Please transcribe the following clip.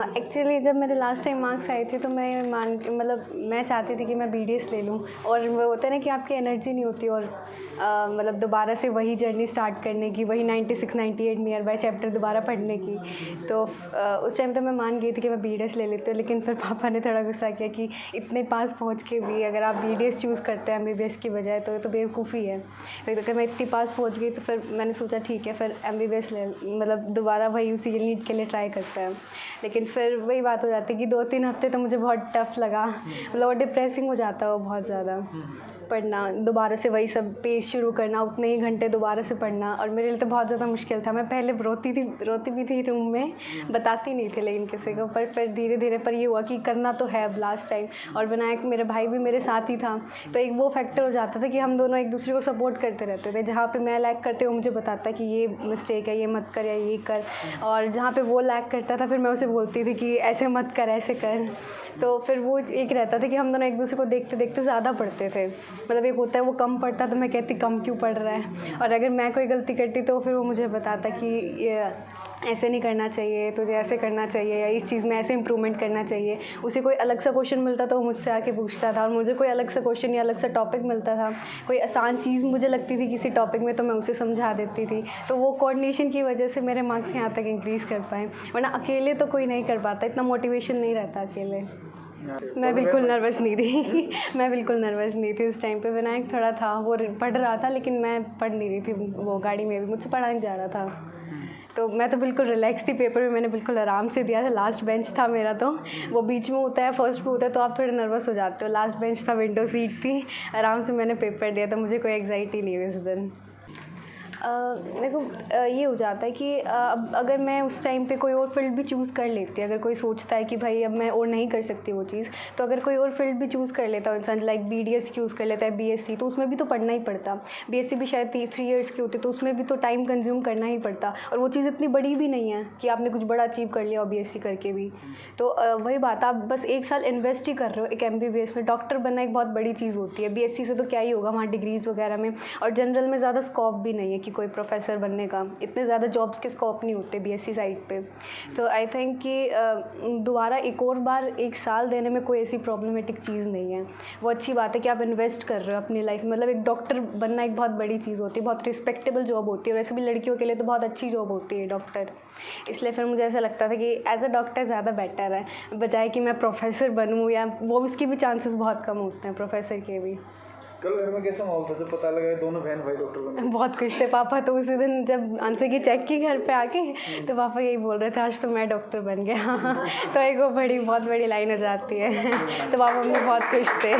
Actually जब मेरे last time marks आए थे तो मैं चाहती थी कि मैं BDS ले लूँ, और वो होता है ना कि आपकी एनर्जी नहीं होती, और मतलब दोबारा से वही जर्नी स्टार्ट करने की, वही 96 98 नियर बाय चैप्टर दोबारा पढ़ने की। तो उस टाइम तो मैं मान गई थी कि मैं BDS ले लेती हूँ, लेकिन फिर पापा ने थोड़ा गुस्सा किया कि इतने पास पहुँच के भी अगर आप BDS चूज़ करते हैं MBBS की बजाय, तो ये तो बेवकूफ़ी है। तो अगर मैं इतनी पास पहुँच गई तो फिर मैंने सोचा ठीक है, फिर MBBS मतलब दोबारा वही उसी नीट के लिए ट्राई करते हैं। लेकिन फिर वही बात हो जाती है कि 2-3 हफ्ते तो मुझे बहुत टफ लगा, मतलब डिप्रेसिंग हो जाता है वो बहुत ज़्यादा पढ़ना, दोबारा से वही सब पेज शुरू करना, उतने ही घंटे दोबारा से पढ़ना, और मेरे लिए तो बहुत ज़्यादा मुश्किल था। मैं पहले रोती भी थी रूम में, बताती नहीं थी लेकिन किसी को, पर फिर धीरे धीरे पर ये हुआ कि करना तो है अब लास्ट टाइम। और विनायक मेरे भाई भी मेरे साथ ही था, तो एक वो फैक्टर हो जाता था कि हम दोनों एक दूसरे को सपोर्ट करते रहते थे। जहाँ पे मैं लैग करते वो मुझे बताता कि ये मिस्टेक है, ये मत कर या ये कर, और जहाँ पे वो लैग करता था फिर मैं उसे बोलती थी कि ऐसे मत कर, ऐसे कर। तो फिर वो एक रहता था कि हम दोनों एक दूसरे को देखते देखते ज़्यादा पढ़ते थे। मतलब एक होता है वो कम पढ़ता तो मैं कहती कम क्यों पढ़ रहा है, और अगर मैं कोई गलती करती तो फिर वो मुझे बताता कि ये ऐसे नहीं करना चाहिए, तुझे ऐसे करना चाहिए, या इस चीज़ में ऐसे इंप्रूवमेंट करना चाहिए। उसे कोई अलग सा क्वेश्चन मिलता तो वो मुझसे आके पूछता था, और मुझे कोई अलग सा क्वेश्चन या अलग सा टॉपिक मिलता था, कोई आसान चीज़ मुझे लगती थी किसी टॉपिक में तो मैं उसे समझा देती थी। तो वो कोऑर्डिनेशन की वजह से मेरे मार्क्स यहाँ तक इंक्रीज़ कर पाए, वरना अकेले तो कोई नहीं कर पाता, इतना मोटिवेशन नहीं रहता अकेले। मैं बिल्कुल नर्वस नहीं थी मैं बिल्कुल नर्वस नहीं थी उस टाइम पे। विनायक थोड़ा था, वो पढ़ रहा था, लेकिन मैं पढ़ नहीं रही थी, वो गाड़ी में भी मुझसे पढ़ा नहीं जा रहा था, तो मैं तो बिल्कुल रिलैक्स थी। पेपर में मैंने बिल्कुल आराम से दिया था, लास्ट बेंच था मेरा, तो वो बीच में होता है, फर्स्ट पे होता है तो आप थोड़े नर्वस हो जाते हो। लास्ट बेंच था, विंडो सीट थी, आराम से मैंने पेपर दिया, तो मुझे कोई एग्जाइटी नहीं हुई उस दिन। देखो ये हो जाता है कि अब अगर मैं उस टाइम पे कोई और फील्ड भी चूज़ कर लेती, अगर कोई सोचता है कि भाई अब मैं और नहीं कर सकती वो चीज़, तो अगर कोई और फील्ड भी चूज़ कर लेता है इंसान, लाइक BDS चूज़ कर लेता है, BSc, तो उसमें भी तो पढ़ना ही पड़ता। BSc भी शायद 3 ईयर्स की होती, तो उसमें भी तो टाइम कंज्यूम करना ही पड़ता, और वो चीज़ इतनी बड़ी भी नहीं है कि आपने कुछ बड़ा अचीव कर लिया और BSc करके भी। तो वही बात, आप बस 1 साल इन्वेस्ट ही कर रहे हो एक MBBS में। डॉक्टर बनना एक बहुत बड़ी चीज़ होती है, BSc से तो क्या ही होगा वहाँ डिग्रीज़ वगैरह में, और जनरल में ज़्यादा स्कोप भी नहीं है कि कोई प्रोफेसर बनने का, इतने ज़्यादा जॉब्स के स्कोप नहीं होते BSc साइड पे। तो आई थिंक कि दोबारा एक और बार 1 साल देने में कोई ऐसी प्रॉब्लमेटिक चीज़ नहीं है। वो अच्छी बात है कि आप इन्वेस्ट कर रहे हो अपनी लाइफ में। मतलब एक डॉक्टर बनना एक बहुत बड़ी चीज़ होती है, बहुत रिस्पेक्टेबल जॉब होती है, और वैसे भी लड़कियों के लिए तो बहुत अच्छी जॉब होती है डॉक्टर। इसलिए फिर मुझे ऐसा लगता था कि एज अ डॉक्टर ज़्यादा बेटर है, बजाय कि मैं प्रोफेसर बनूँ, या वो उसके भी चांसेस बहुत कम होते हैं प्रोफेसर के भी। कल घर में कैसा माहौल था जब पता लगा दोनों बहन भाई डॉक्टर बन गए? बहुत खुश थे पापा, तो उसी दिन जब आंसर की चेक की घर पे आके, तो पापा यही बोल रहे थे आज तो मैं डॉक्टर बन गया तो एक वो बहुत बड़ी लाइन हो जाती है तो पापा मम्मी बहुत खुश थे